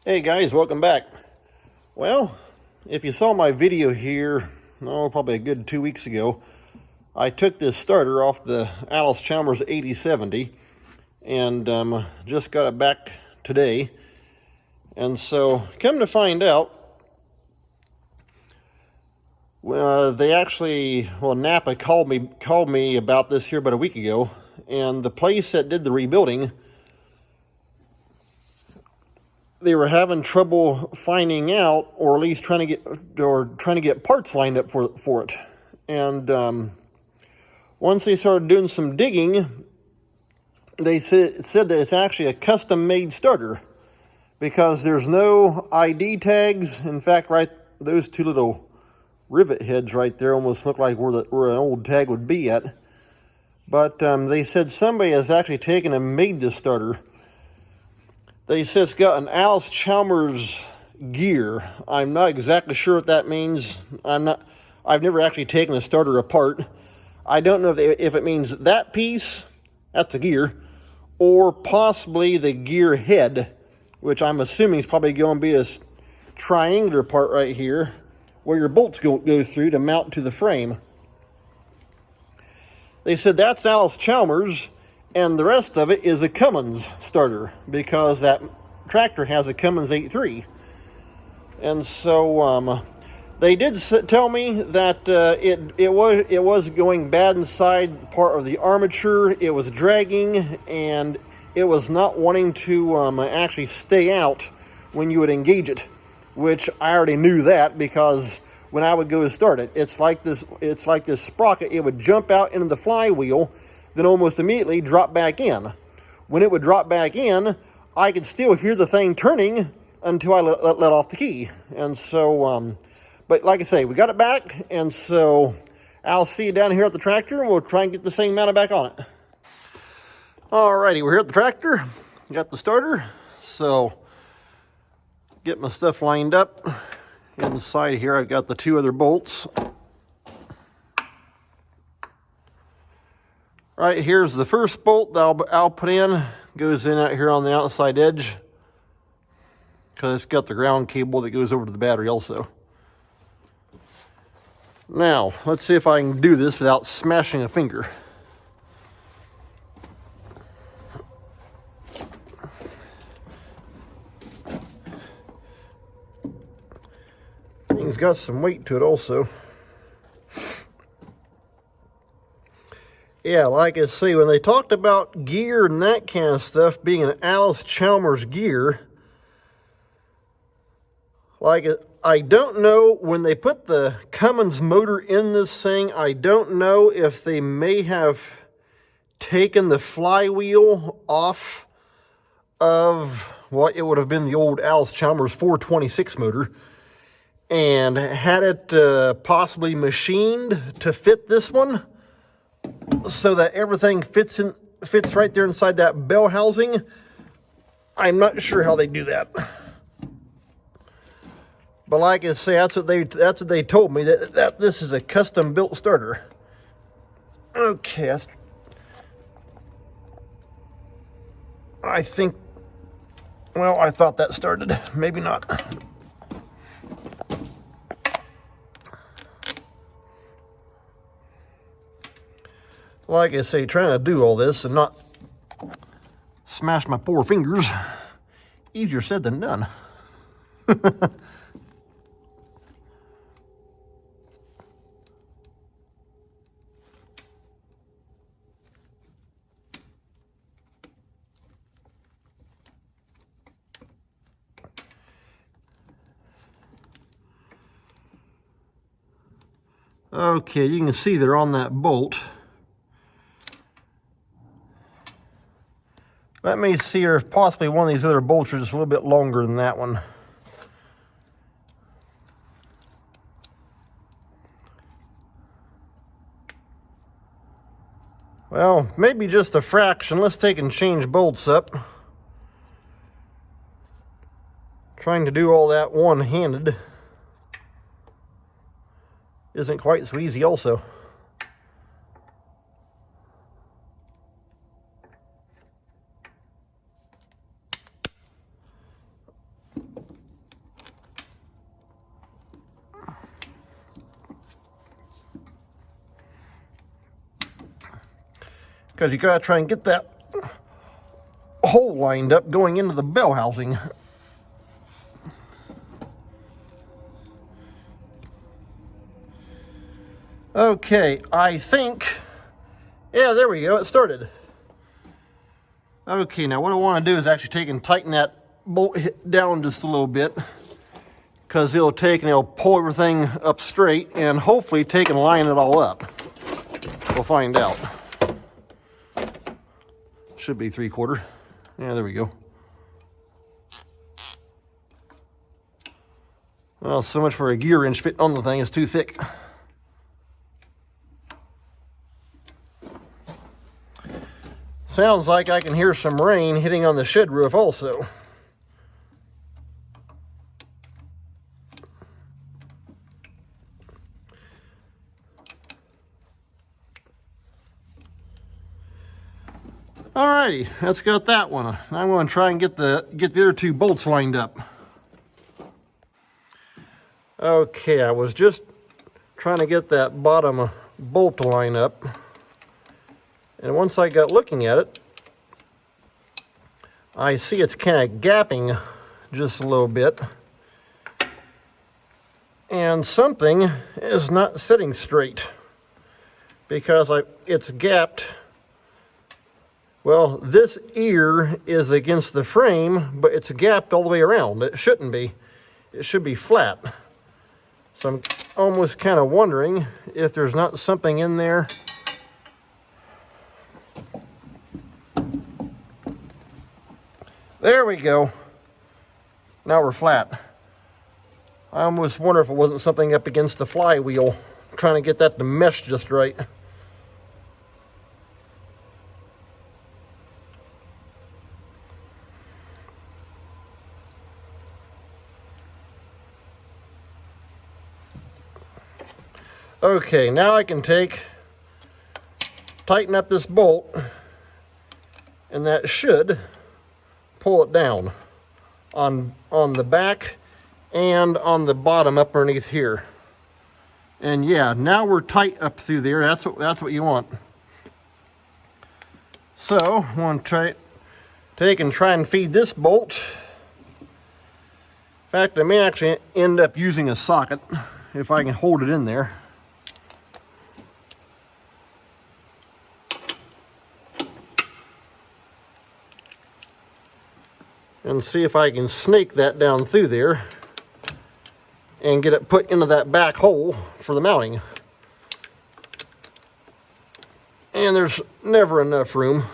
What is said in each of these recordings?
Hey guys, welcome back. Well, if you saw my video here, probably a good 2 weeks ago, I took this starter off the Allis-Chalmers 8070 and just got it back today. And so, come to find out, Napa called me about this here about a week ago, and the place that did the rebuilding, they were having trouble finding out, or at least trying to get parts lined up for it. And once they started doing some digging, they said that it's actually a custom-made starter because there's no ID tags. In fact, right, those two little rivet heads right there almost look like where an old tag would be at. But they said somebody has actually taken and made this starter. They said it's got an Allis-Chalmers gear. I'm not exactly sure what that means. I've never actually taken a starter apart. I don't know if it means that piece, that's a gear, or possibly the gear head, which I'm assuming is probably going to be a triangular part right here where your bolts go through to mount to the frame. They said that's Allis-Chalmers, and the rest of it is a Cummins starter because that tractor has a Cummins 8.3. And so they did tell me that it was going bad inside part of the armature. It was dragging, and it was not wanting to actually stay out when you would engage it, which I already knew that because when I would go to start it, it's like this sprocket. It would jump out into the flywheel, then almost immediately drop back in. When it would drop back in, I could still hear the thing turning until I let off the key. And so, but like I say, we got it back, and so I'll see you down here at the tractor, and we'll try and get the thing mounted back on it. Alrighty, we're here at the tractor. Got the starter, so get my stuff lined up. Inside here, I've got the two other bolts. Right here's the first bolt that I'll put in. Goes in out here on the outside edge because it's got the ground cable that goes over to the battery also. Now, let's see if I can do this without smashing a finger. Thing's got some weight to it also. Yeah, like I say, when they talked about gear and that kind of stuff being an Allis-Chalmers gear, I don't know, when they put the Cummins motor in this thing, I don't know if they may have taken the flywheel off of what it would have been the old Allis-Chalmers 426 motor and had it possibly machined to fit this one, so that everything fits right there inside that bell housing. I'm not sure how they do that, but like I say, that's what they told me, that this is a custom built starter. Okay, I think, well, I thought that started, maybe not. Like I say, trying to do all this and not smash my poor fingers, easier said than done. Okay, you can see they're on that bolt. Let me see if possibly one of these other bolts are just a little bit longer than that one. Well, maybe just a fraction. Let's take and change bolts up. Trying to do all that one-handed isn't quite so easy also. because you gotta try and get that hole lined up going into the bell housing. Okay, I think, yeah, there we go, it started. Okay, now what I want to do is actually take and tighten that bolt down just a little bit, because it'll take and it'll pull everything up straight and hopefully take and line it all up. We'll find out. Should be 3/4. Yeah, there we go. Well, so much for a gear wrench fit on the thing, it's too thick. Sounds like I can hear some rain hitting on the shed roof also. Alrighty, that's got that one. I'm going to try and get the other two bolts lined up. Okay, I was just trying to get that bottom bolt to line up. And once I got looking at it, I see it's kind of gapping just a little bit. And something is not sitting straight because it's gapped. Well, this ear is against the frame, but it's gapped all the way around. It shouldn't be. It should be flat. So I'm almost kind of wondering if there's not something in there. There we go. Now we're flat. I almost wonder if it wasn't something up against the flywheel, trying to get that to mesh just right. Okay, now I can tighten up this bolt, and that should pull it down on the back and on the bottom up underneath here. And yeah, now we're tight up through there. That's what you want. So I'm going to try and feed this bolt. In fact, I may actually end up using a socket if I can hold it in there. And see if I can snake that down through there and get it put into that back hole for the mounting. And there's never enough room.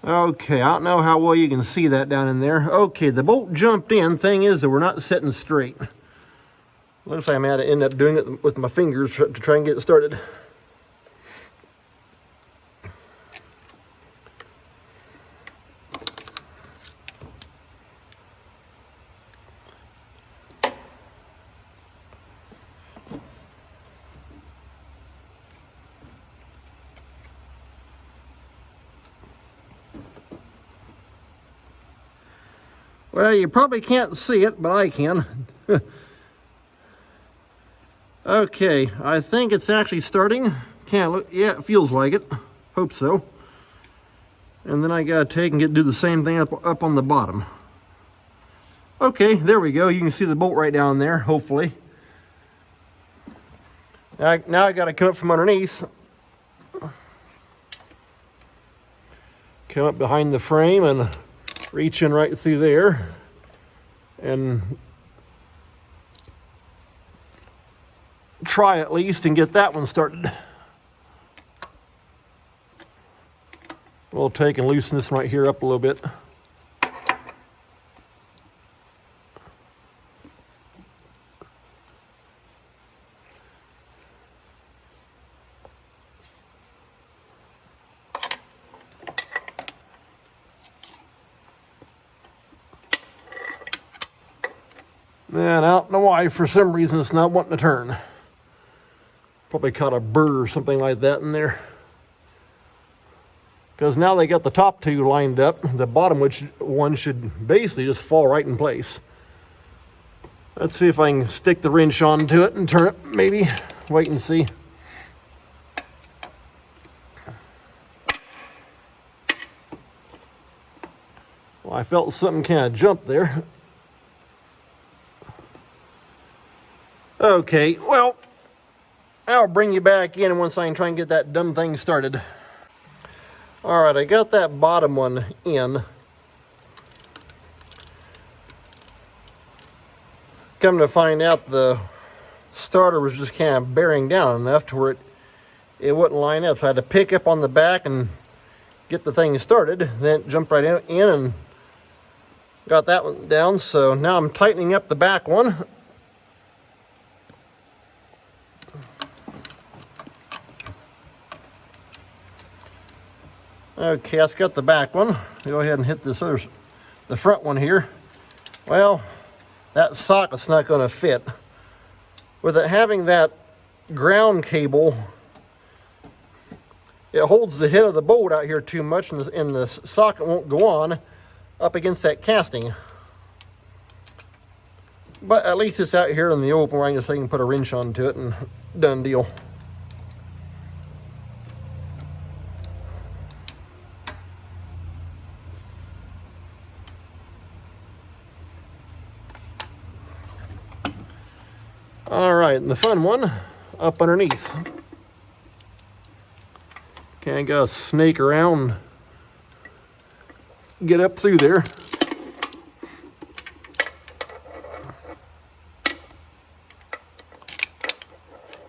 Okay, I don't know how well you can see that down in there. Okay, the bolt jumped in. Thing is that we're not sitting straight. Looks like I'm going to end up doing it with my fingers to try and get it started. Well, you probably can't see it, but I can. Okay, I think it's actually starting. Can't look. Yeah, it feels like it. Hope so. And then I gotta take and do the same thing up on the bottom. Okay, there we go. You can see the bolt right down there, hopefully. Now I gotta come up from underneath. Come up behind the frame and reach in right through there. And try at least and get that one started. We'll take and loosen this one right here up a little bit. And I don't know why, for some reason it's not wanting to turn. Probably caught a burr or something like that in there. Because now they got the top two lined up, the bottom one should basically just fall right in place. Let's see if I can stick the wrench onto it and turn it, maybe. Wait and see. Well, I felt something kind of jump there. Okay, well, I'll bring you back in once I can try and get that dumb thing started. All right, I got that bottom one in. Come to find out, the starter was just kind of bearing down enough to where it wouldn't line up. So I had to pick up on the back and get the thing started. Then jump right in and got that one down. So now I'm tightening up the back one. Okay, that's got the back one. Go ahead and hit this other, the front one here. Well, that socket's not going to fit. With it having that ground cable, it holds the head of the bolt out here too much, and the socket won't go on up against that casting. But at least it's out here in the open where I can put a wrench onto it and done deal. All right, and the fun one up underneath. Kind of got to snake around, get up through there.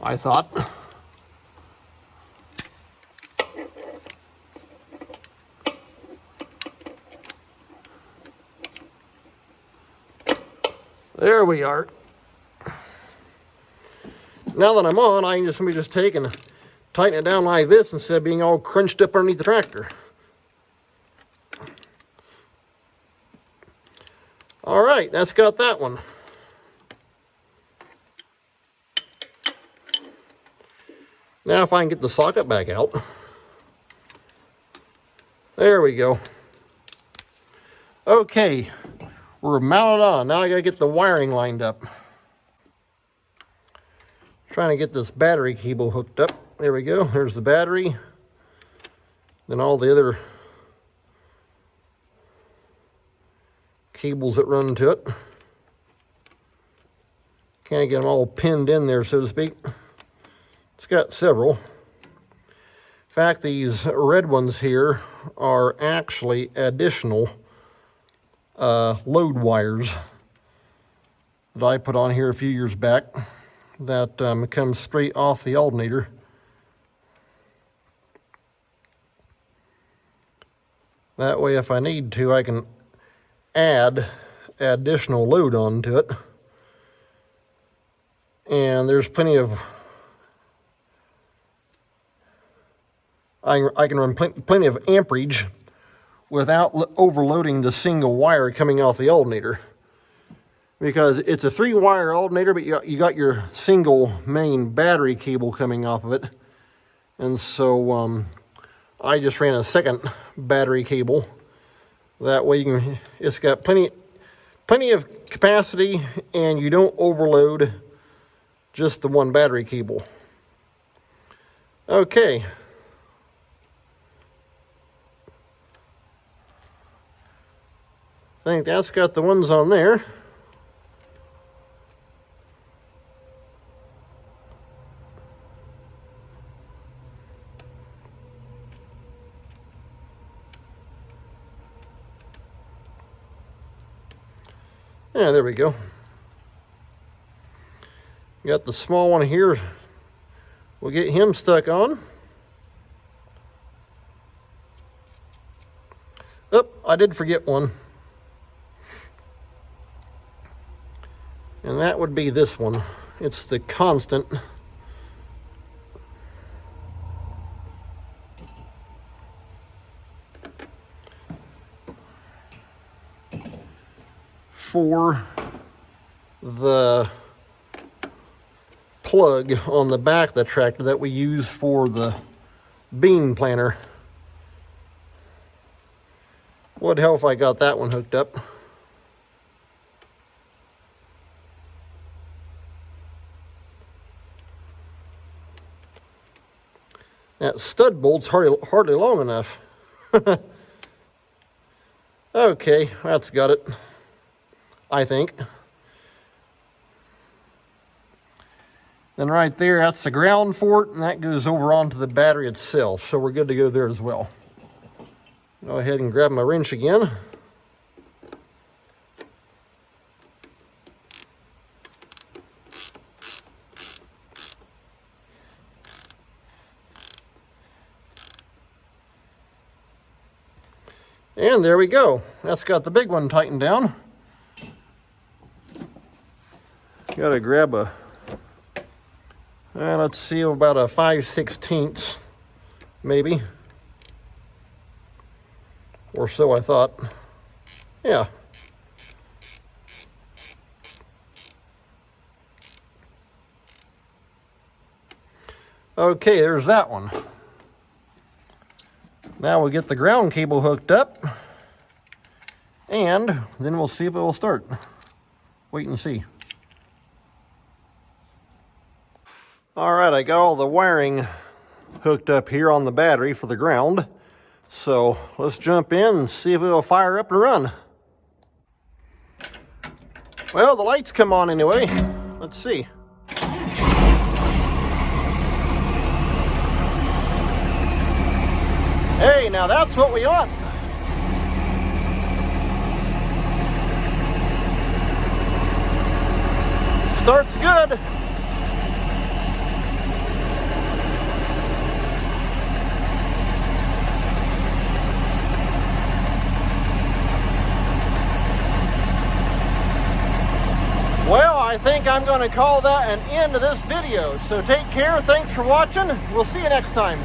I thought. There we are. Now that I'm on, I can just take and tighten it down like this instead of being all crunched up underneath the tractor. All right, that's got that one. Now if I can get the socket back out. There we go. Okay, we're mounted on. Now I gotta get the wiring lined up. Trying to get this battery cable hooked up. There we go. There's the battery. Then all the other cables that run to it. Kind of get them all pinned in there, so to speak. It's got several. In fact, these red ones here are actually additional load wires that I put on here a few years back. That comes straight off the alternator. That way, if I need to, I can add additional load onto it. And there's plenty of, I can run plenty of amperage without overloading the single wire coming off the alternator. Because it's a 3-wire alternator, but you got your single main battery cable coming off of it. And so I just ran a second battery cable. That way it's got plenty of capacity, and you don't overload just the one battery cable. Okay. I think that's got the ones on there. Yeah, there we go. Got the small one here. We'll get him stuck on. Oh, I did forget one. And that would be this one. It's the constant. For the plug on the back of the tractor that we use for the bean planter. Would help if I got that one hooked up. That stud bolt's hardly long enough. Okay, that's got it, I think. Then right there, that's the ground for it, and that goes over onto the battery itself, so we're good to go there as well. Go ahead and grab my wrench again. And there we go. That's got the big one tightened down. Gotta grab a, let's see, about a 5/16 maybe. Or so I thought. Yeah. Okay, there's that one. Now we'll get the ground cable hooked up, and then we'll see if it will start. Wait and see. All right, I got all the wiring hooked up here on the battery for the ground. So let's jump in and see if it'll fire up and run. Well, the lights come on anyway. Let's see. Hey, now that's what we want. Starts good. Well, I think I'm going to call that an end to this video. So take care. Thanks for watching. We'll see you next time.